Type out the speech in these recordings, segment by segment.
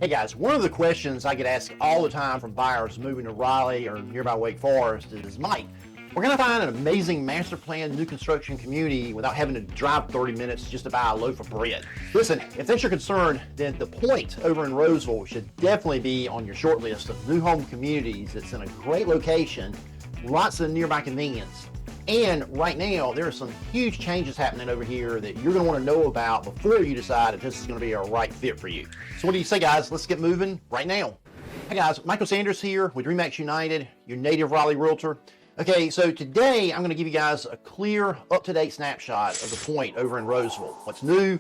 Hey guys, one of the questions I get asked all the time from buyers moving to Raleigh or nearby Wake Forest is, Mike, we're going to find an amazing master plan new construction community without having to drive 30 minutes just to buy a loaf of bread. Listen, if that's your concern, then The Point over in Rolesville should definitely be on your short list of new home communities. It's in a great location, lots of nearby convenience. And right now, there are some huge changes happening over here that you're going to want to know about before you decide if this is going to be a right fit for you. So what do you say, guys? Let's get moving right now. Hey guys, Michael Sanders here with RE/MAX United, your native Raleigh realtor. Okay, so today I'm going to give you guys a clear, up-to-date snapshot of The Point over in Rolesville. What's new,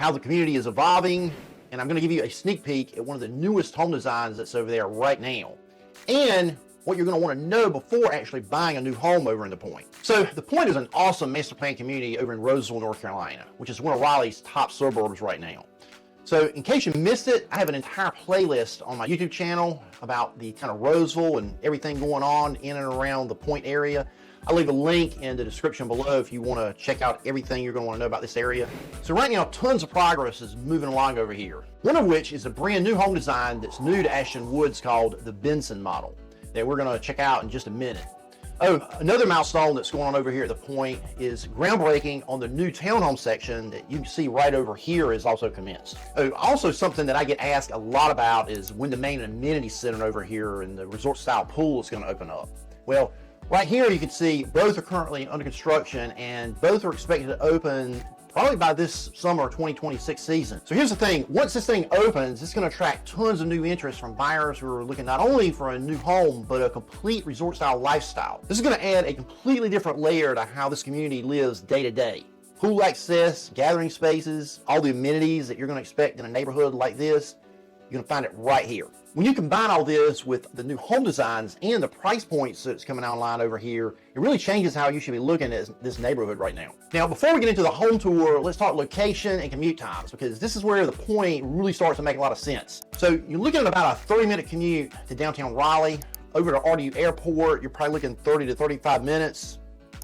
how the community is evolving, and I'm going to give you a sneak peek at one of the newest home designs that's over there right now. And what you're going to want to know before actually buying a new home over in The Point. So The Point is an awesome master plan community over in Roseville, North Carolina, which is one of Raleigh's top suburbs right now. So in case you missed it, I have an entire playlist on my YouTube channel about the kind of Roseville and everything going on in and around The Point area. I'll leave a link in the description below if you want to check out everything you're going to want to know about this area. So right now, tons of progress is moving along over here. One of which is a brand new home design that's new to Ashton Woods called the Benson model that we're going to check out in just a minute. Oh, another milestone that's going on over here at The Point is groundbreaking on the new townhome section that you can see right over here is also commenced. Oh, also something that I get asked a lot about is when the main amenity center over here and the resort style pool is going to open up. Well, right here you can see both are currently under construction and both are expected to open probably by this summer 2026 season. So here's the thing, once this thing opens, it's going to attract tons of new interest from buyers who are looking not only for a new home, but a complete resort style lifestyle. This is going to add a completely different layer to how this community lives day to day. Pool access, gathering spaces, all the amenities that you're going to expect in a neighborhood like this, you're going to find it right here. When you combine all this with the new home designs and the price points that's coming online over here, it really changes how you should be looking at this neighborhood right now. Now, before we get into the home tour, let's talk location and commute times, because this is where The Point really starts to make a lot of sense. So you're looking at about a 30-minute commute to downtown Raleigh. Over to RDU Airport, you're probably looking 30 to 35 minutes.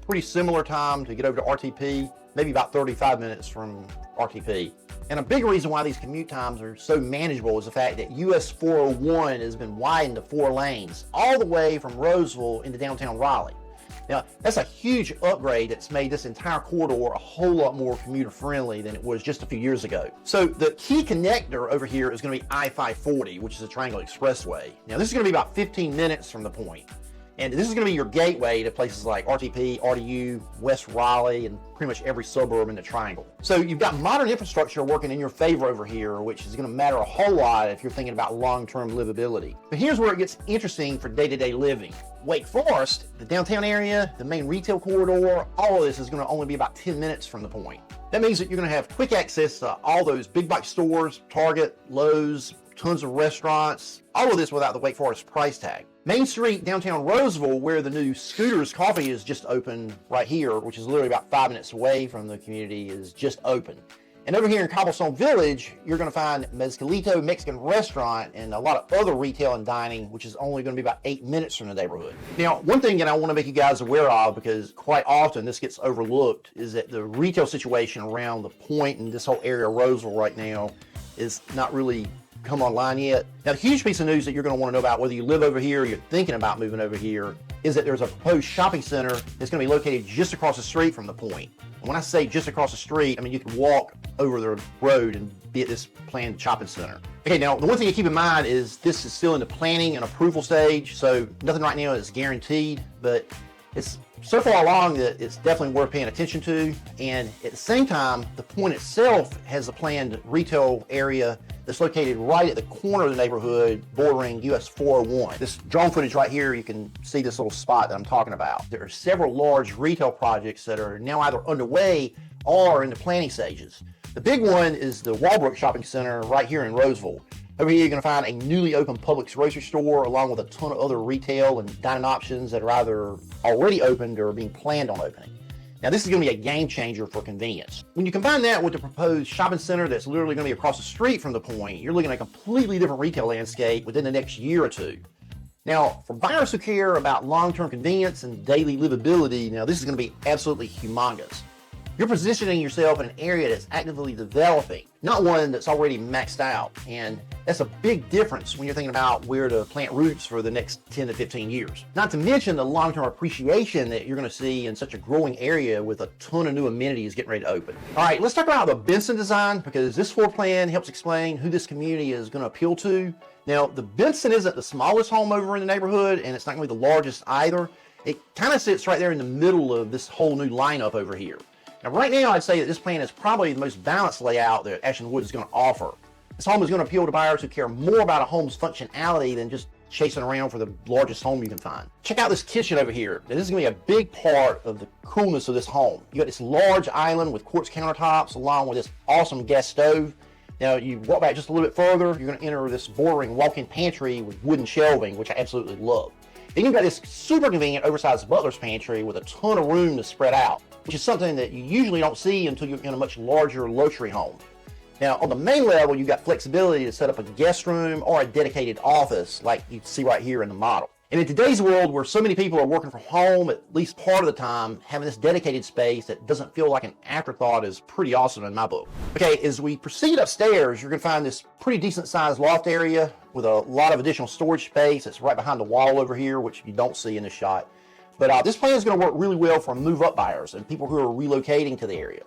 Pretty similar time to get over to RTP, maybe about 35 minutes from RTP. And a big reason why these commute times are so manageable is the fact that US 401 has been widened to 4 lanes all the way from Roseville into downtown Raleigh. Now, that's a huge upgrade that's made this entire corridor a whole lot more commuter friendly than it was just a few years ago. So the key connector over here is going to be I-540, which is a Triangle Expressway. Now, this is going to be about 15 minutes from The Point. And this is going to be your gateway to places like RTP, RDU, West Raleigh, and pretty much every suburb in the Triangle. So you've got modern infrastructure working in your favor over here, which is going to matter a whole lot if you're thinking about long-term livability. But here's where it gets interesting for day-to-day living. Wake Forest, the downtown area, the main retail corridor, all of this is going to only be about 10 minutes from The Point. That means that you're going to have quick access to all those big box stores, Target, Lowe's, tons of restaurants, all of this without the Wake Forest price tag. Main Street, downtown Roseville, where the new Scooters Coffee is just open right here, which is literally about 5 minutes away from the community, is just open. And over here in Cobblestone Village, you're going to find Mezcalito Mexican Restaurant and a lot of other retail and dining, which is only going to be about 8 minutes from the neighborhood. Now, one thing that I want to make you guys aware of, because quite often this gets overlooked, is that the retail situation around The Point and this whole area of Roseville right now is not really come online yet. Now, the huge piece of news that you're going to want to know about whether you live over here or you're thinking about moving over here is that there's a proposed shopping center that's going to be located just across the street from The Point. And when I say just across the street, I mean you can walk over the road and be at this planned shopping center. Okay, now the one thing to keep in mind is this is still in the planning and approval stage, so nothing right now is guaranteed, but it's so far along that it's definitely worth paying attention to. And at the same time, The Point itself has a planned retail area that's located right at the corner of the neighborhood bordering US 401. This drone footage right here, you can see this little spot that I'm talking about. There are several large retail projects that are now either underway or in the planning stages. The big one is the Wallbrook Shopping Center right here in Roseville. Over here, you're going to find a newly opened Publix grocery store along with a ton of other retail and dining options that are either already opened or being planned on opening. Now, this is going to be a game changer for convenience. When you combine that with the proposed shopping center that's literally going to be across the street from The Point, you're looking at a completely different retail landscape within the next year or two. Now, for buyers who care about long-term convenience and daily livability, now this is going to be absolutely humongous. You're positioning yourself in an area that's actively developing, not one that's already maxed out. And that's a big difference when you're thinking about where to plant roots for the next 10 to 15 years. Not to mention the long-term appreciation that you're going to see in such a growing area with a ton of new amenities getting ready to open. All right, let's talk about the Benson design, because this floor plan helps explain who this community is going to appeal to. Now, the Benson isn't the smallest home over in the neighborhood, and it's not going to be the largest either. It kind of sits right there in the middle of this whole new lineup over here. Now, right now, I'd say that this plan is probably the most balanced layout that Ashton Woods is going to offer. This home is going to appeal to buyers who care more about a home's functionality than just chasing around for the largest home you can find. Check out this kitchen over here. Now, this is going to be a big part of the coolness of this home. You got this large island with quartz countertops along with this awesome gas stove. Now, you walk back just a little bit further, you're going to enter this bordering walk-in pantry with wooden shelving, which I absolutely love. Then you've got this super convenient oversized butler's pantry with a ton of room to spread out, which is something that you usually don't see until you're in a much larger luxury home. Now, on the main level, you've got flexibility to set up a guest room or a dedicated office like you see right here in the model. And in today's world where so many people are working from home at least part of the time, having this dedicated space that doesn't feel like an afterthought is pretty awesome in my book. Okay, as we proceed upstairs, you're going to find this pretty decent sized loft area with a lot of additional storage space. It's right behind the wall over here, which you don't see in this shot. But this plan is going to work really well for move-up buyers and people who are relocating to the area.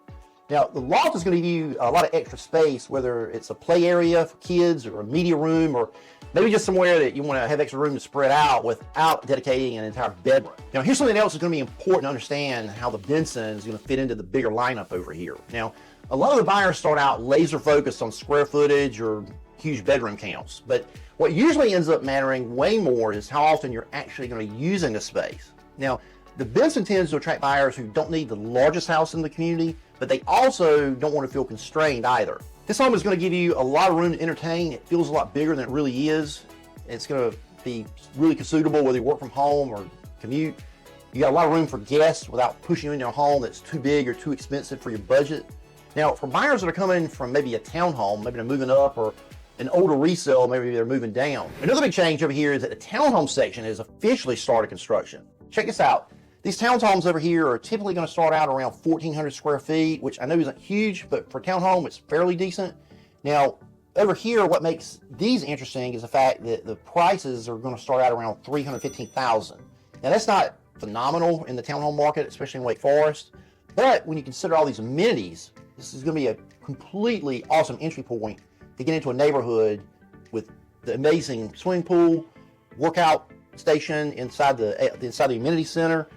Now, the loft is going to give you a lot of extra space, whether it's a play area for kids or a media room, or maybe just somewhere that you want to have extra room to spread out without dedicating an entire bedroom. Now, here's something else that's going to be important to understand how the Benson is going to fit into the bigger lineup over here. Now, a lot of the buyers start out laser focused on square footage or huge bedroom counts, but what usually ends up mattering way more is how often you're actually going to be using the space. Now, the Benson tends to attract buyers who don't need the largest house in the community, but they also don't want to feel constrained either. This home is going to give you a lot of room to entertain. It feels a lot bigger than it really is. It's going to be really suitable whether you work from home or commute. You got a lot of room for guests without pushing you into a home that's too big or too expensive for your budget. Now, for buyers that are coming from maybe a townhome, maybe they're moving up, or an older resale, maybe they're moving down. Another big change over here is that the townhome section has officially started construction. Check this out. These townhomes over here are typically going to start out around 1,400 square feet, which I know isn't huge, but for a townhome, it's fairly decent. Now, over here, what makes these interesting is the fact that the prices are going to start out around $315,000. Now, that's not phenomenal in the townhome market, especially in Wake Forest, but when you consider all these amenities, this is going to be a completely awesome entry point to get into a neighborhood with the amazing swimming pool, workout station inside the amenity center.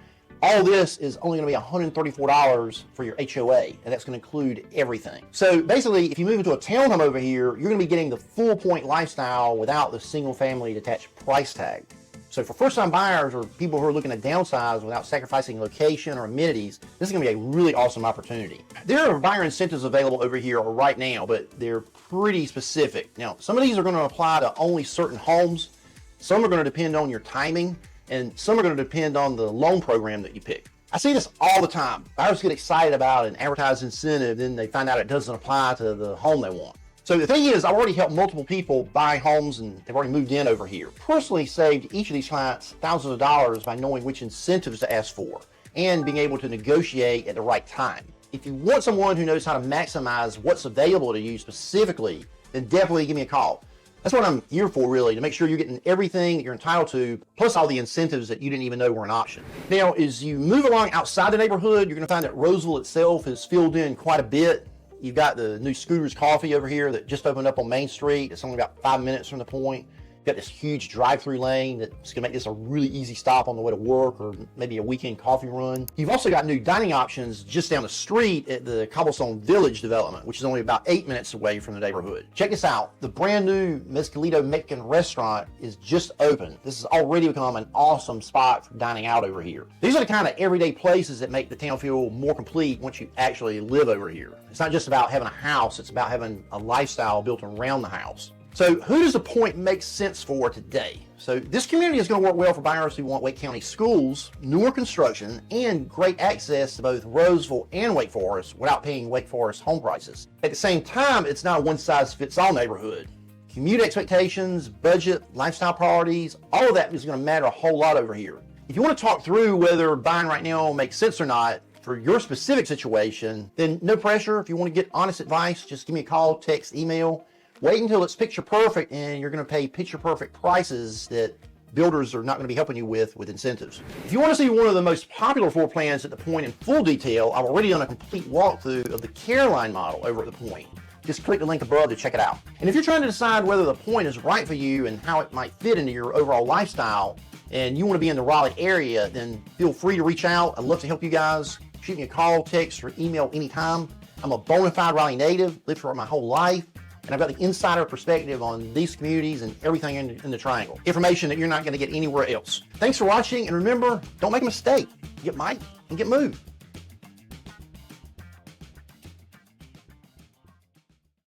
All this is only going to be $134 for your HOA, and that's going to include everything. So basically, if you move into a townhome over here, you're going to be getting the full point lifestyle without the single family detached price tag. So for first-time buyers or people who are looking to downsize without sacrificing location or amenities, this is going to be a really awesome opportunity. There are buyer incentives available over here right now, but they're pretty specific. Now, some of these are going to apply to only certain homes. Some are going to depend on your timing, and some are going to depend on the loan program that you pick. I see this all the time. Buyers get excited about an advertised incentive, then they find out it doesn't apply to the home they want. So the thing is, I've already helped multiple people buy homes, and they've already moved in over here. Personally saved each of these clients thousands of dollars by knowing which incentives to ask for and being able to negotiate at the right time. If you want someone who knows how to maximize what's available to you specifically, then definitely give me a call. That's what I'm here for, really, to make sure you're getting everything that you're entitled to, plus all the incentives that you didn't even know were an option. Now, as you move along outside the neighborhood, you're going to find that Rolesville itself has filled in quite a bit. You've got the new Scooters Coffee over here that just opened up on Main Street. It's only about 5 minutes from the point. You've got this huge drive-through lane that's going to make this a really easy stop on the way to work or maybe a weekend coffee run. You've also got new dining options just down the street at the Cobblestone Village development, which is only about 8 minutes away from the neighborhood. Check this out. The brand new Mezcalito Mexican Restaurant is just open. This has already become an awesome spot for dining out over here. These are the kind of everyday places that make the town feel more complete once you actually live over here. It's not just about having a house, it's about having a lifestyle built around the house. So who does the point make sense for today? So this community is going to work well for buyers who want Wake County schools, newer construction, and great access to both Rolesville and Wake Forest without paying Wake Forest home prices. At the same time, it's not a one-size-fits-all neighborhood. Commute expectations, budget, lifestyle priorities, all of that is going to matter a whole lot over here. If you want to talk through whether buying right now makes sense or not, for your specific situation, then no pressure. If you want to get honest advice, just give me a call, text, email. Wait until it's picture perfect and you're going to pay picture perfect prices that builders are not going to be helping you with incentives. If you want to see one of the most popular floor plans at The Point in full detail, I've already done a complete walkthrough of the Caroline model over at The Point. Just click the link above to check it out. And if you're trying to decide whether The Point is right for you and how it might fit into your overall lifestyle, and you want to be in the Raleigh area, then feel free to reach out. I'd love to help you guys. Shoot me a call, text, or email anytime. I'm a bona fide Raleigh native, lived here my whole life, and I've got the insider perspective on these communities and everything in the Triangle. Information that you're not going to get anywhere else. Thanks for watching, and remember, don't make a mistake. Get Mike and get moved.